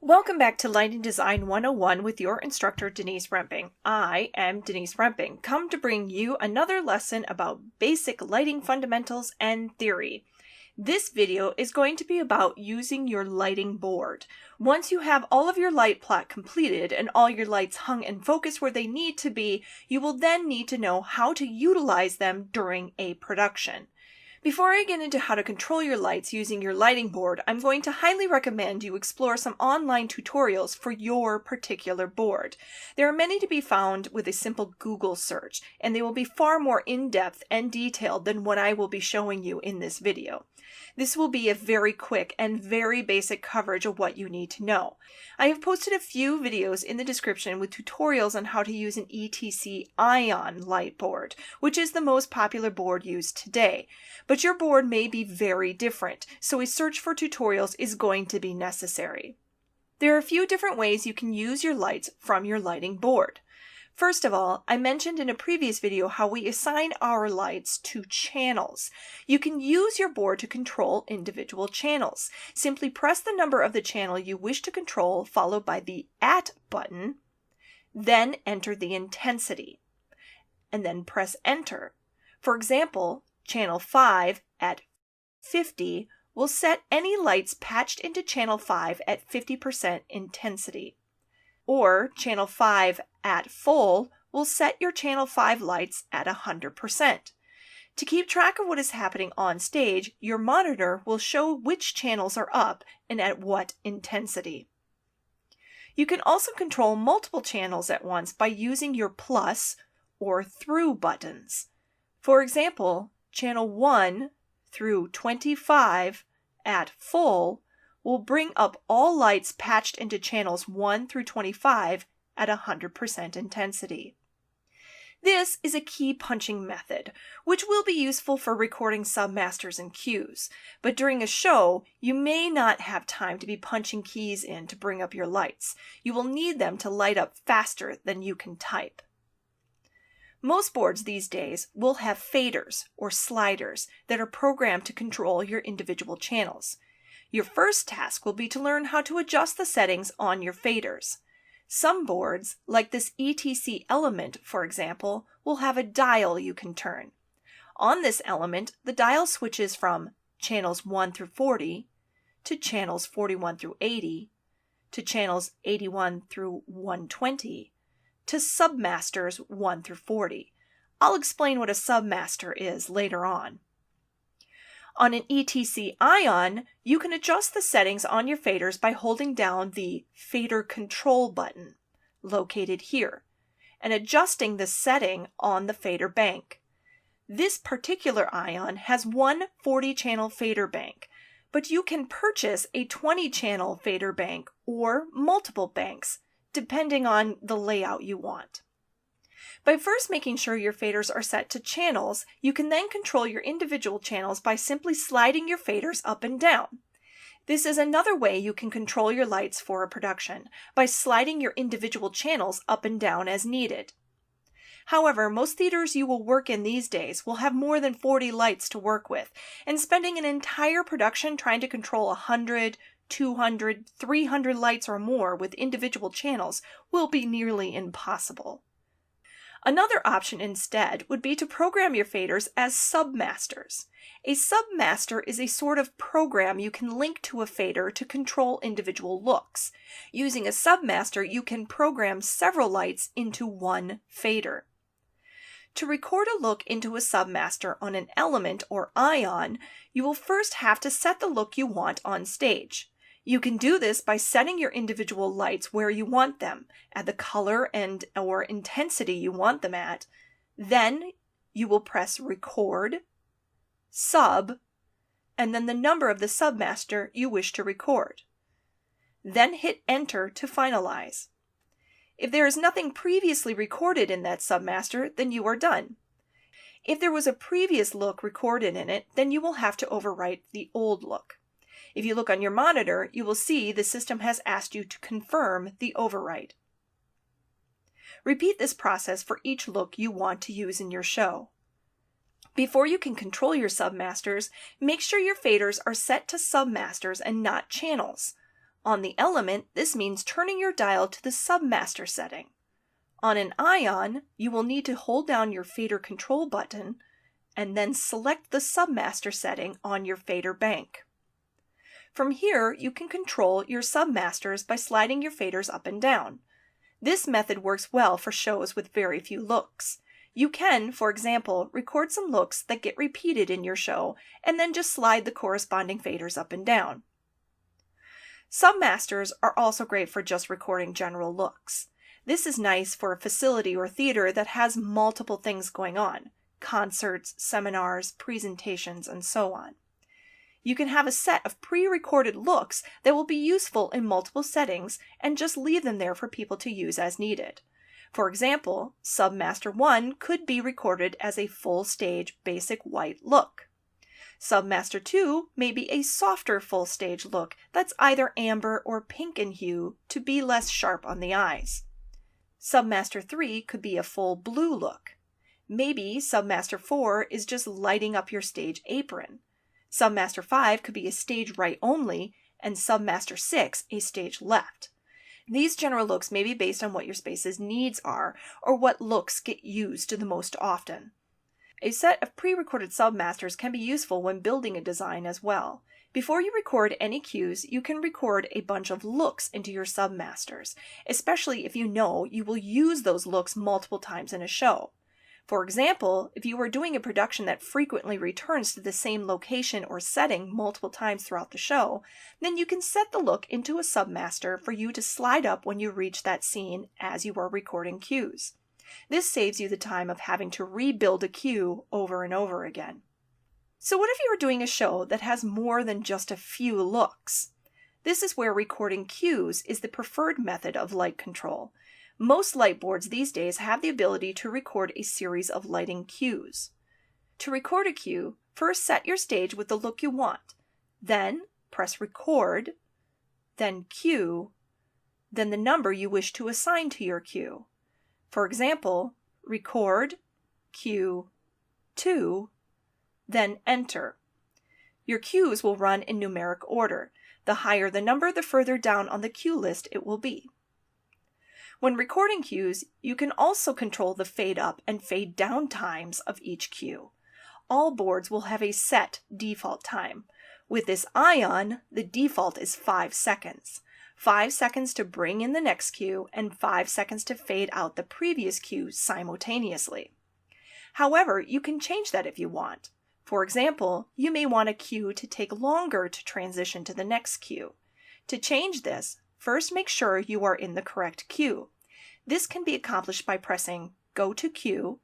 Welcome back to Lighting Design 101 with your instructor, Denise Remping. I am Denise Remping, come to bring you another lesson about basic lighting fundamentals and theory. This video is going to be about using your lighting board. Once you have all of your light plot completed and all your lights hung and focused where they need to be, you will then need to know how to utilize them during a production. Before I get into how to control your lights using your lighting board, I'm going to highly recommend you explore some online tutorials for your particular board. There are many to be found with a simple Google search, and they will be far more in-depth and detailed than what I will be showing you in this video. This will be a very quick and very basic coverage of what you need to know. I have posted a few videos in the description with tutorials on how to use an ETC ion light board, which is the most popular board used today. But your board may be very different, so a search for tutorials is going to be necessary. There are a few different ways you can use your lights from your lighting board. First of all, I mentioned in a previous video how we assign our lights to channels. You can use your board to control individual channels. Simply press the number of the channel you wish to control, followed by the @ button, then enter the intensity, and then press enter. For example, channel 5 at 50 will set any lights patched into channel 5 at 50% intensity. Or channel 5 at full will set your channel 5 lights at 100%. To keep track of what is happening on stage, your monitor will show which channels are up and at what intensity. You can also control multiple channels at once by using your plus or through buttons. For example, channel 1 through 25 at full will bring up all lights patched into channels 1 through 25 at 100% intensity. This is a key punching method, which will be useful for recording submasters and cues, but during a show, you may not have time to be punching keys in to bring up your lights. You will need them to light up faster than you can type. Most boards these days will have faders or sliders that are programmed to control your individual channels. Your first task will be to learn how to adjust the settings on your faders. Some boards, like this ETC element for example, will have a dial you can turn. On this element, the dial switches from channels 1 through 40 to channels 41 through 80 to channels 81 through 120 to submasters 1 through 40. I'll explain what a submaster is later on. On an ETC ion, you can adjust the settings on your faders by holding down the Fader Control button, located here, and adjusting the setting on the fader bank. This particular ion has one 40-channel fader bank, but you can purchase a 20-channel fader bank or multiple banks, depending on the layout you want. By first making sure your faders are set to channels, you can then control your individual channels by simply sliding your faders up and down. This is another way you can control your lights for a production, by sliding your individual channels up and down as needed. However, most theaters you will work in these days will have more than 40 lights to work with, and spending an entire production trying to control 100, 200, 300 lights or more with individual channels will be nearly impossible. Another option instead would be to program your faders as submasters. A submaster is a sort of program you can link to a fader to control individual looks. Using a submaster, you can program several lights into one fader. To record a look into a submaster on an element or ion, you will first have to set the look you want on stage. You can do this by setting your individual lights where you want them, at the color and/or intensity you want them at. Then you will press Record, Sub, and then the number of the submaster you wish to record. Then hit Enter to finalize. If there is nothing previously recorded in that submaster, then you are done. If there was a previous look recorded in it, then you will have to overwrite the old look. If you look on your monitor, you will see the system has asked you to confirm the overwrite. Repeat this process for each look you want to use in your show. Before you can control your submasters, make sure your faders are set to submasters and not channels. On the element, this means turning your dial to the submaster setting. On an ion, you will need to hold down your fader control button and then select the submaster setting on your fader bank. From here, you can control your submasters by sliding your faders up and down. This method works well for shows with very few looks. You can, for example, record some looks that get repeated in your show and then just slide the corresponding faders up and down. Submasters are also great for just recording general looks. This is nice for a facility or theater that has multiple things going on: concerts, seminars, presentations, and so on. You can have a set of pre-recorded looks that will be useful in multiple settings and just leave them there for people to use as needed. For example, Submaster 1 could be recorded as a full stage basic white look. Submaster 2 may be a softer full stage look that's either amber or pink in hue to be less sharp on the eyes. Submaster 3 could be a full blue look. Maybe Submaster 4 is just lighting up your stage apron. Submaster 5 could be a stage right only, and Submaster 6 a stage left. These general looks may be based on what your space's needs are, or what looks get used the most often. A set of pre-recorded submasters can be useful when building a design as well. Before you record any cues, you can record a bunch of looks into your submasters, especially if you know you will use those looks multiple times in a show. For example, if you are doing a production that frequently returns to the same location or setting multiple times throughout the show, then you can set the look into a submaster for you to slide up when you reach that scene as you are recording cues. This saves you the time of having to rebuild a cue over and over again. So what if you are doing a show that has more than just a few looks? This is where recording cues is the preferred method of light control. Most light boards these days have the ability to record a series of lighting cues. To record a cue, first set your stage with the look you want, then press record, then cue, then the number you wish to assign to your cue. For example, record, cue, 2, then enter. Your cues will run in numeric order. The higher the number, the further down on the cue list it will be. When recording cues, you can also control the fade up and fade down times of each cue. All boards will have a set default time. With this ion, the default is 5 seconds. 5 seconds to bring in the next cue and 5 seconds to fade out the previous cue simultaneously. However, you can change that if you want. For example, you may want a cue to take longer to transition to the next cue. To change this, first make sure you are in the correct cue. This can be accomplished by pressing Go to Cue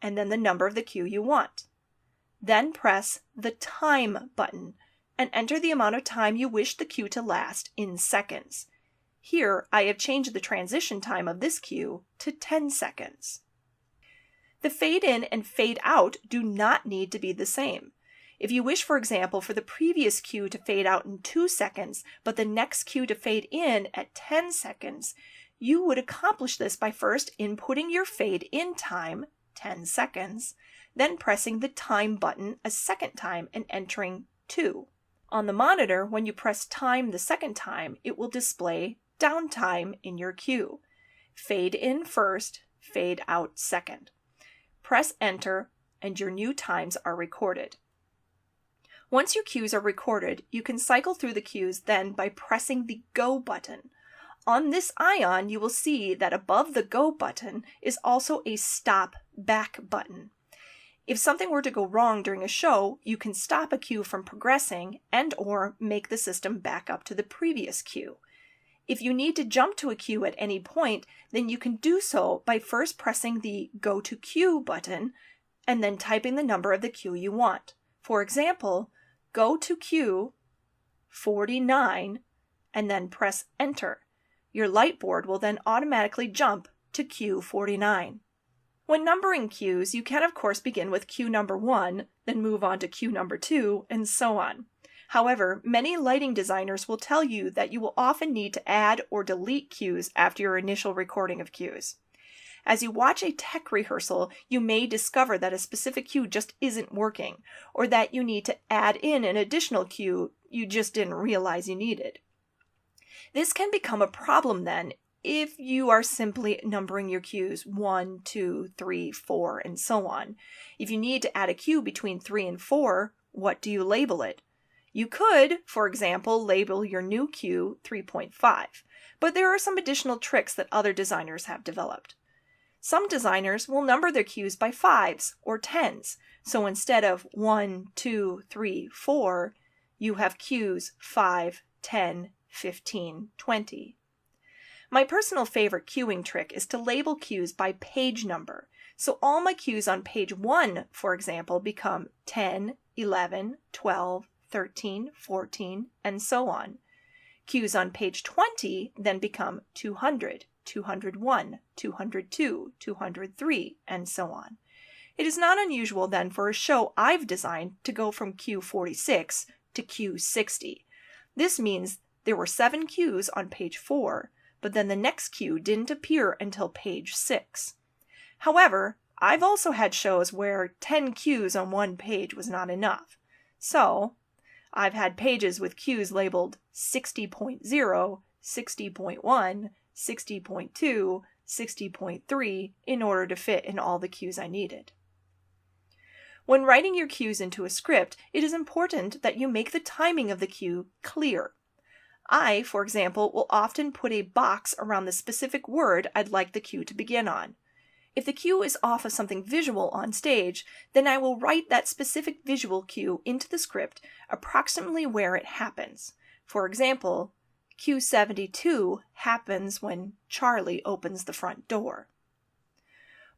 and then the number of the cue you want. Then press the Time button and enter the amount of time you wish the cue to last in seconds. Here, I have changed the transition time of this cue to 10 seconds. The fade in and fade out do not need to be the same. If you wish, for example, for the previous cue to fade out in 2 seconds, but the next cue to fade in at 10 seconds, you would accomplish this by first inputting your fade in time, 10 seconds, then pressing the time button a second time and entering 2. On the monitor, when you press time the second time, it will display downtime in your cue. Fade in first, fade out second. Press enter and your new times are recorded. Once your cues are recorded, you can cycle through the cues then by pressing the Go button. On this ion, you will see that above the Go button is also a Stop Back button. If something were to go wrong during a show, you can stop a cue from progressing and/or make the system back up to the previous cue. If you need to jump to a cue at any point, then you can do so by first pressing the Go to Cue button and then typing the number of the cue you want. For example, go to cue 49 and then press enter. Your light board will then automatically jump to cue 49. When numbering cues, you can of course begin with cue number 1, then move on to cue number 2, and so on. However, many lighting designers will tell you that you will often need to add or delete cues after your initial recording of cues. As you watch a tech rehearsal, you may discover that a specific cue just isn't working, or that you need to add in an additional cue you just didn't realize you needed. This can become a problem then if you are simply numbering your cues 1, 2, 3, 4, and so on. If you need to add a cue between 3 and 4, what do you label it? You could, for example, label your new cue 3.5, but there are some additional tricks that other designers have developed. Some designers will number their cues by 5s or 10s, so instead of 1, 2, 3, 4, you have cues 5, 10, 15, 20. My personal favorite cueing trick is to label cues by page number, so all my cues on page 1, for example, become 10, 11, 12, 13, 14, and so on. Cues on page 20 then become 200, 201, 202, 203, and so on. It is not unusual then for a show I've designed to go from cue 46 to cue 60. This means there were 7 cues on page 4, but then the next cue didn't appear until page 6. However, I've also had shows where 10 cues on one page was not enough. So, I've had pages with cues labeled 60.0, 60.1, 60.2, 60.3 in order to fit in all the cues I needed. When writing your cues into a script, it is important that you make the timing of the cue clear. I, for example, will often put a box around the specific word I'd like the cue to begin on. If the cue is off of something visual on stage, then I will write that specific visual cue into the script approximately where it happens. For example, cue 72 happens when Charlie opens the front door.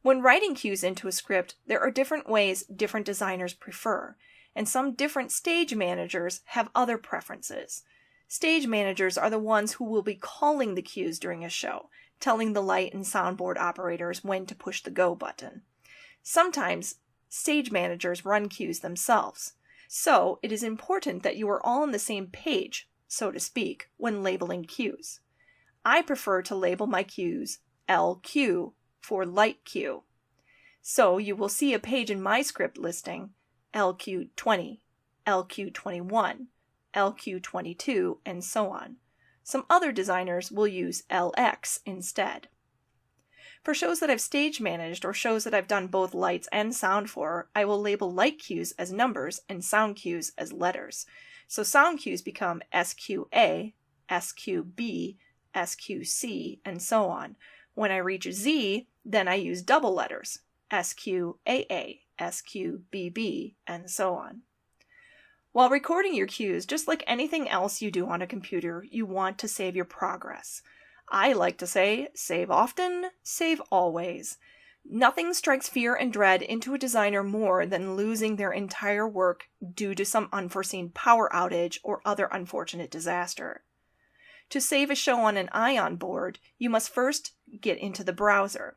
When writing cues into a script, there are different ways different designers prefer, and some different stage managers have other preferences. Stage managers are the ones who will be calling the cues during a show, telling the light and soundboard operators when to push the go button. Sometimes, stage managers run cues themselves, so it is important that you are all on the same page, so to speak, when labeling cues. I prefer to label my cues LQ for light cue. So you will see a page in my script listing LQ20, LQ21, LQ22, and so on. Some other designers will use LX instead. For shows that I've stage managed or shows that I've done both lights and sound for, I will label light cues as numbers and sound cues as letters. So sound cues become SQA, SQB, SQC, and so on. When I reach Z, then I use double letters, SQAA, SQBB, and so on. While recording your cues, just like anything else you do on a computer, you want to save your progress. I like to say, save often, save always. Nothing strikes fear and dread into a designer more than losing their entire work due to some unforeseen power outage or other unfortunate disaster. To save a show on an Ion board, you must first get into the browser.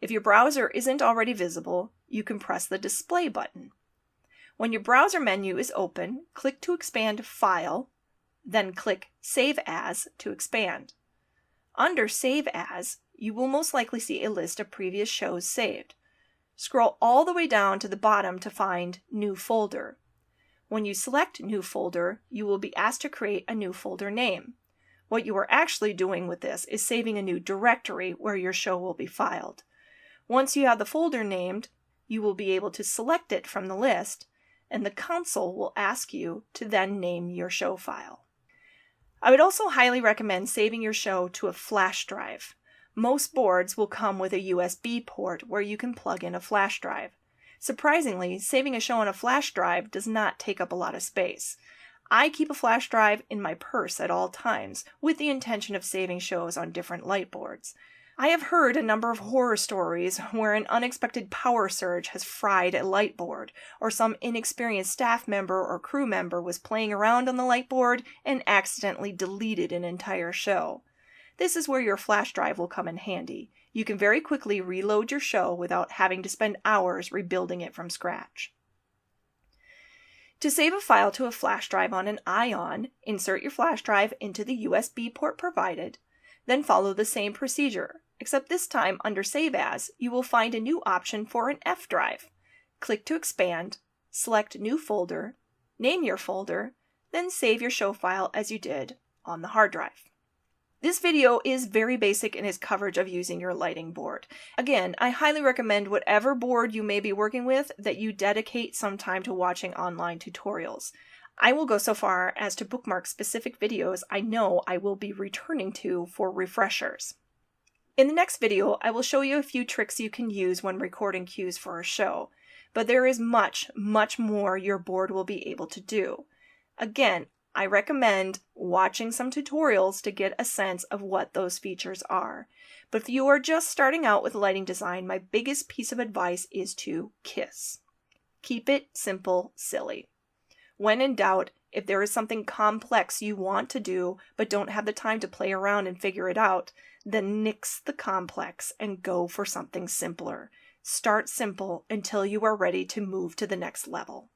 If your browser isn't already visible, you can press the display button. When your browser menu is open, click to expand File, then click Save As to expand. Under Save As, you will most likely see a list of previous shows saved. Scroll all the way down to the bottom to find New Folder. When you select New Folder, you will be asked to create a new folder name. What you are actually doing with this is saving a new directory where your show will be filed. Once you have the folder named, you will be able to select it from the list, and the console will ask you to then name your show file. I would also highly recommend saving your show to a flash drive. Most boards will come with a USB port where you can plug in a flash drive. Surprisingly, saving a show on a flash drive does not take up a lot of space. I keep a flash drive in my purse at all times with the intention of saving shows on different light boards. I have heard a number of horror stories where an unexpected power surge has fried a light board, or some inexperienced staff member or crew member was playing around on the light board and accidentally deleted an entire show. This is where your flash drive will come in handy. You can very quickly reload your show without having to spend hours rebuilding it from scratch. To save a file to a flash drive on an Ion, insert your flash drive into the USB port provided, then follow the same procedure. Except this time, under Save As, you will find a new option for an F drive. Click to expand, select New Folder, name your folder, then save your show file as you did on the hard drive. This video is very basic in its coverage of using your lighting board. Again, I highly recommend whatever board you may be working with that you dedicate some time to watching online tutorials. I will go so far as to bookmark specific videos I know I will be returning to for refreshers. In the next video, I will show you a few tricks you can use when recording cues for a show, but there is much, much more your board will be able to do. Again, I recommend watching some tutorials to get a sense of what those features are. But if you are just starting out with lighting design, my biggest piece of advice is to KISS. Keep it simple, silly. When in doubt, if there is something complex you want to do but don't have the time to play around and figure it out, then nix the complex and go for something simpler. Start simple until you are ready to move to the next level.